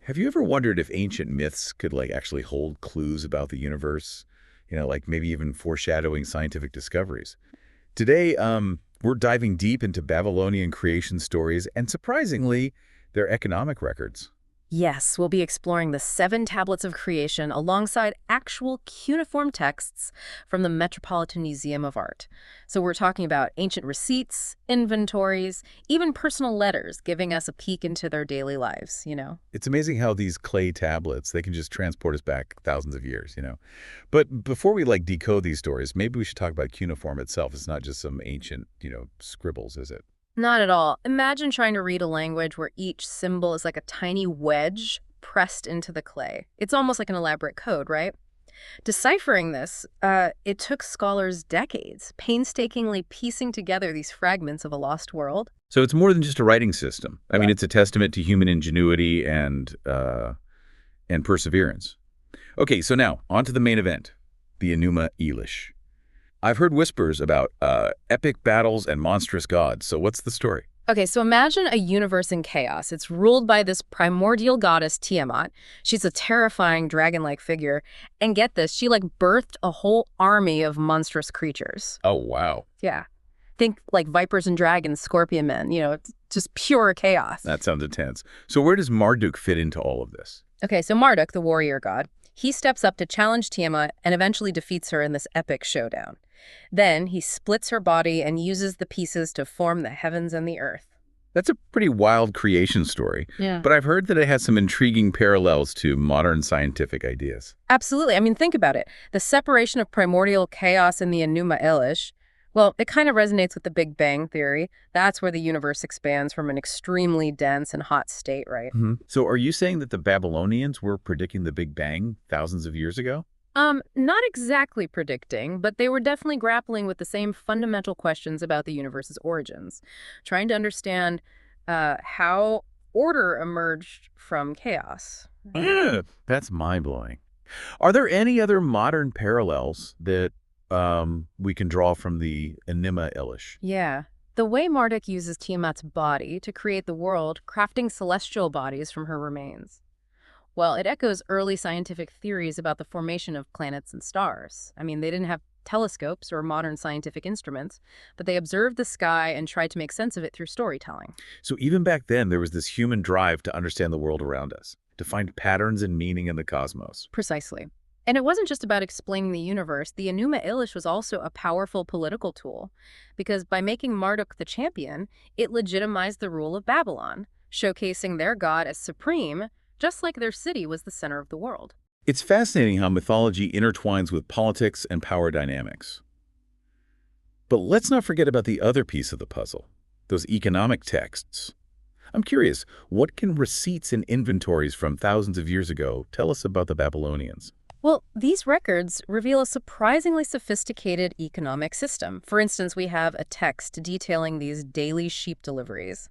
Have you ever wondered if ancient myths could actually hold clues about the universe? Like maybe even foreshadowing scientific discoveries. Today, we're diving deep into Babylonian creation stories and surprisingly, their economic records. Yes, we'll be exploring the 7 tablets of creation alongside actual cuneiform texts from the Metropolitan Museum of Art. So we're talking about ancient receipts, inventories, even personal letters giving us a peek into their daily lives. It's amazing how these clay tablets, they can just transport us back thousands of years. But before we decode these stories, maybe we should talk about cuneiform itself. It's not just some ancient scribbles, is it? Not at all. Imagine trying to read a language where each symbol is like a tiny wedge pressed into the clay. It's almost like an elaborate code, right? Deciphering this, it took scholars decades, painstakingly piecing together these fragments of a lost world. So it's more than just a writing system. I mean, Yeah. it's a testament to human ingenuity and perseverance. Okay, so now, on to the main event, the Enūma Elish. I've heard whispers about epic battles and monstrous gods, so what's the story? Okay, so imagine a universe in chaos. It's ruled by this primordial goddess Tiamat. She's a terrifying dragon-like figure. And get this, she birthed a whole army of monstrous creatures. Oh, wow. Yeah. Think vipers and dragons, scorpion men, it's just pure chaos. That sounds intense. So where does Marduk fit into all of this? Okay, so Marduk, the warrior god, he steps up to challenge Tiamat and eventually defeats her in this epic showdown. Then he splits her body and uses the pieces to form the heavens and the earth. That's a pretty wild creation story, Yeah. but I've heard that it has some intriguing parallels to modern scientific ideas. Absolutely. I mean, think about it. The separation of primordial chaos in the Enūma Elish, well, it kind of resonates with the Big Bang theory. That's where the universe expands from an extremely dense and hot state, right? So are you saying that the Babylonians were predicting the Big Bang thousands of years ago? Not exactly predicting, but they were definitely grappling with the same fundamental questions about the universe's origins, trying to understand how order emerged from chaos. That's mind-blowing. Are there any other modern parallels that we can draw from the Enuma Elish? Yeah. The way Marduk uses Tiamat's body to create the world, crafting celestial bodies from her remains. Well, it echoes early scientific theories about the formation of planets and stars. I mean, they didn't have telescopes or modern scientific instruments, but they observed the sky and tried to make sense of it through storytelling. So even back then, there was this human drive to understand the world around us, to find patterns and meaning in the cosmos. Precisely. And it wasn't just about explaining the universe. The Enūma Elish was also a powerful political tool, because by making Marduk the champion, it legitimized the rule of Babylon, showcasing their god as supreme, just like their city was the center of the world. It's fascinating how mythology intertwines with politics and power dynamics. But let's not forget about the other piece of the puzzle, those economic texts. I'm curious, what can receipts and inventories from thousands of years ago tell us about the Babylonians? Well, these records reveal a surprisingly sophisticated economic system. For instance, we have a text detailing these daily sheep deliveries.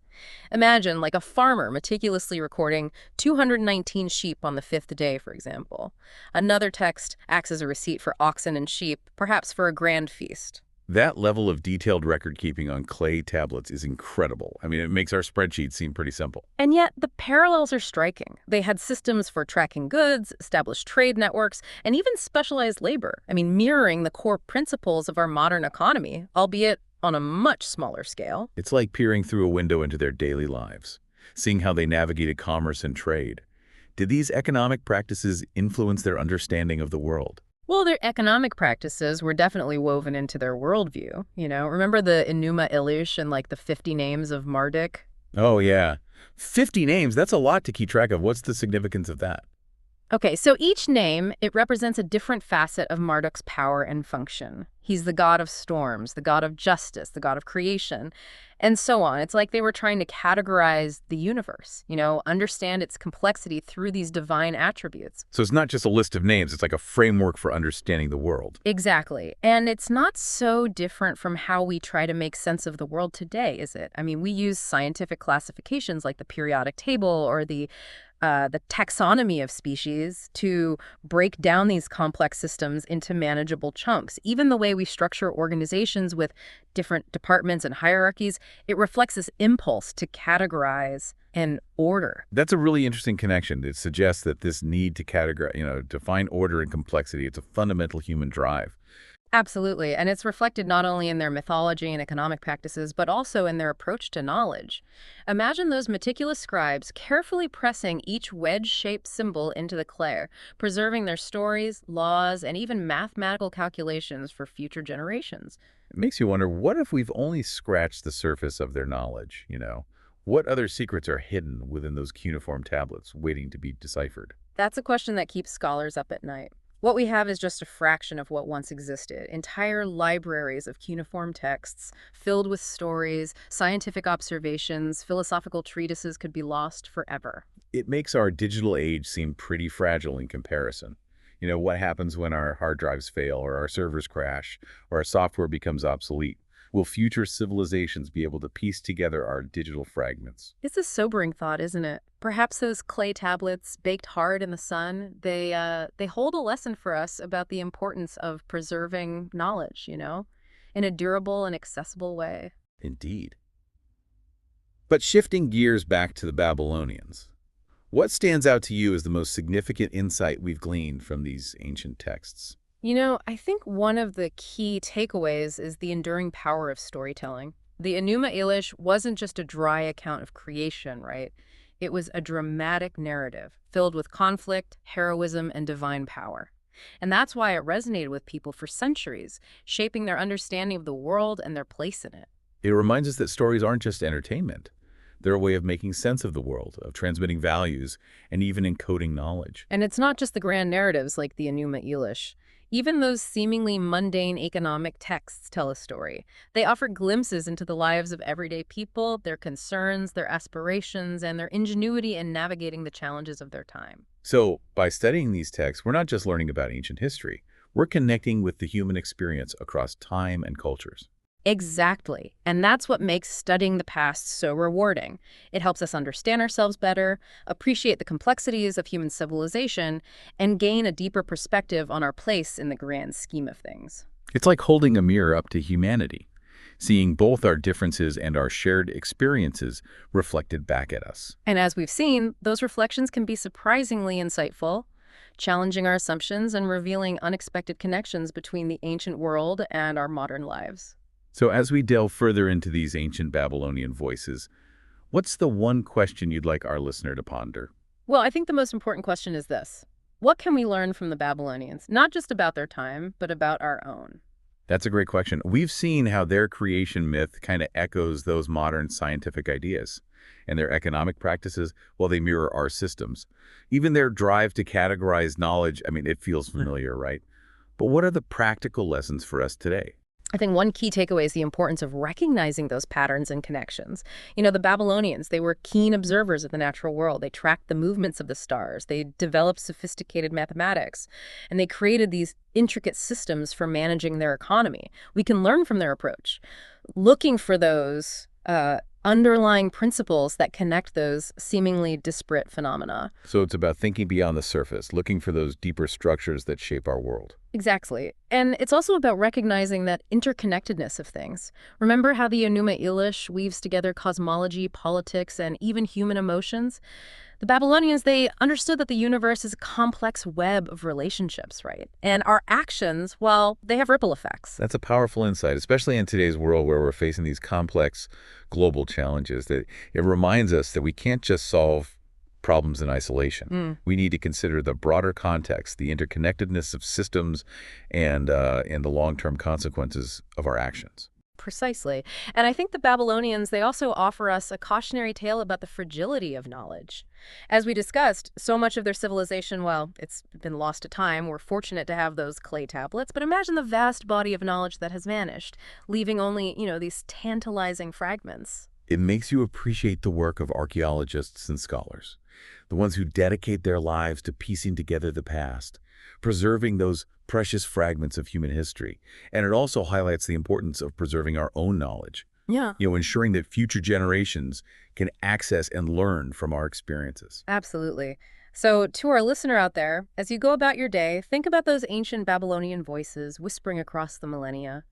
Imagine a farmer meticulously recording 219 sheep on the 5th day, for example. Another text acts as a receipt for oxen and sheep, perhaps for a grand feast. That level of detailed record-keeping on clay tablets is incredible. I mean, it makes our spreadsheets seem pretty simple. And yet, the parallels are striking. They had systems for tracking goods, established trade networks, and even specialized labor. I mean, mirroring the core principles of our modern economy, albeit on a much smaller scale. It's like peering through a window into their daily lives, seeing how they navigated commerce and trade. Did these economic practices influence their understanding of the world? Well, their economic practices were definitely woven into their worldview. Remember the Enūma Elish and the 50 names of Marduk? Oh, yeah. 50 names, that's a lot to keep track of. What's the significance of that? Okay, so each name, it represents a different facet of Marduk's power and function. He's the god of storms, the god of justice, the god of creation, and so on. It's like they were trying to categorize the universe, understand its complexity through these divine attributes. So it's not just a list of names, it's like a framework for understanding the world. Exactly. And it's not so different from how we try to make sense of the world today, is it? I mean, we use scientific classifications like the periodic table or the taxonomy of species to break down these complex systems into manageable chunks. Even the way we structure organizations with different departments and hierarchies, it reflects this impulse to categorize and order. That's a really interesting connection. It suggests that this need to categorize, to find order and complexity, it's a fundamental human drive. Absolutely. And it's reflected not only in their mythology and economic practices, but also in their approach to knowledge. Imagine those meticulous scribes carefully pressing each wedge-shaped symbol into the clay, preserving their stories, laws, and even mathematical calculations for future generations. It makes you wonder, what if we've only scratched the surface of their knowledge, What other secrets are hidden within those cuneiform tablets waiting to be deciphered? That's a question that keeps scholars up at night. What we have is just a fraction of what once existed. Entire libraries of cuneiform texts filled with stories, scientific observations, philosophical treatises could be lost forever. It makes our digital age seem pretty fragile in comparison. What happens when our hard drives fail or our servers crash or our software becomes obsolete? Will future civilizations be able to piece together our digital fragments? It's a sobering thought, isn't it? Perhaps those clay tablets baked hard in the sun, they hold a lesson for us about the importance of preserving knowledge, in a durable and accessible way. Indeed. But shifting gears back to the Babylonians, what stands out to you as the most significant insight we've gleaned from these ancient texts? I think one of the key takeaways is the enduring power of storytelling. The Enūma Elish wasn't just a dry account of creation, right? It was a dramatic narrative filled with conflict, heroism, and divine power. And that's why it resonated with people for centuries, shaping their understanding of the world and their place in it. It reminds us that stories aren't just entertainment. They're a way of making sense of the world, of transmitting values, and even encoding knowledge. And it's not just the grand narratives like the Enūma Elish. Even those seemingly mundane economic texts tell a story. They offer glimpses into the lives of everyday people, their concerns, their aspirations, and their ingenuity in navigating the challenges of their time. So, by studying these texts, we're not just learning about ancient history. We're connecting with the human experience across time and cultures. Exactly. And that's what makes studying the past so rewarding. It helps us understand ourselves better, appreciate the complexities of human civilization, and gain a deeper perspective on our place in the grand scheme of things. It's like holding a mirror up to humanity, seeing both our differences and our shared experiences reflected back at us. And as we've seen, those reflections can be surprisingly insightful, challenging our assumptions and revealing unexpected connections between the ancient world and our modern lives. So as we delve further into these ancient Babylonian voices, what's the one question you'd like our listener to ponder? Well, I think the most important question is this. What can we learn from the Babylonians? Not just about their time, but about our own. That's a great question. We've seen how their creation myth kind of echoes those modern scientific ideas. And their economic practices, well, they mirror our systems. Even their drive to categorize knowledge, it feels familiar, right? But what are the practical lessons for us today? I think one key takeaway is the importance of recognizing those patterns and connections. The Babylonians, they were keen observers of the natural world. They tracked the movements of the stars. They developed sophisticated mathematics, and they created these intricate systems for managing their economy. We can learn from their approach, looking for those underlying principles that connect those seemingly disparate phenomena. So it's about thinking beyond the surface, looking for those deeper structures that shape our world. Exactly. And it's also about recognizing that interconnectedness of things. Remember how the Enūma Elish weaves together cosmology, politics, and even human emotions? The Babylonians, they understood that the universe is a complex web of relationships, right? And our actions, well, they have ripple effects. That's a powerful insight, especially in today's world where we're facing these complex global challenges. That it reminds us that we can't just solve problems in isolation. We need to consider the broader context, the interconnectedness of systems, and the long-term consequences of our actions. Precisely. And I think the Babylonians, they also offer us a cautionary tale about the fragility of knowledge. As we discussed, so much of their civilization, well, it's been lost to time. We're fortunate to have those clay tablets, but imagine the vast body of knowledge that has vanished, leaving only, these tantalizing fragments. It makes you appreciate the work of archaeologists and scholars, the ones who dedicate their lives to piecing together the past, preserving those precious fragments of human history. And it also highlights the importance of preserving our own knowledge. Yeah. Ensuring that future generations can access and learn from our experiences. Absolutely. So, to our listener out there, as you go about your day, think about those ancient Babylonian voices whispering across the millennia.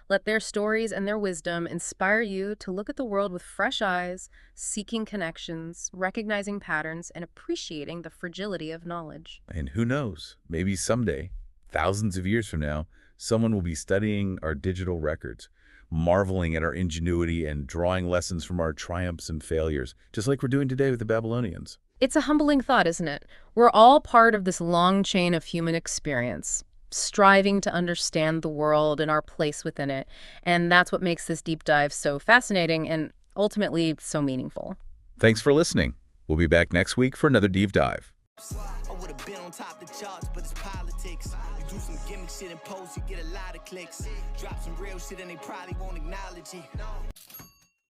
Let their stories and their wisdom inspire you to look at the world with fresh eyes, seeking connections, recognizing patterns, and appreciating the fragility of knowledge. And who knows, maybe someday, thousands of years from now, someone will be studying our digital records, marveling at our ingenuity and drawing lessons from our triumphs and failures, just like we're doing today with the Babylonians. It's a humbling thought, isn't it? We're all part of this long chain of human experience, striving to understand the world and our place within it. And that's what makes this deep dive so fascinating and ultimately so meaningful. Thanks for listening. We'll be back next week for another deep dive. I would have been on top of the charts, but it's politics. You do some gimmick shit and post, you get a lot of clicks. Drop some real shit and they probably won't acknowledge it.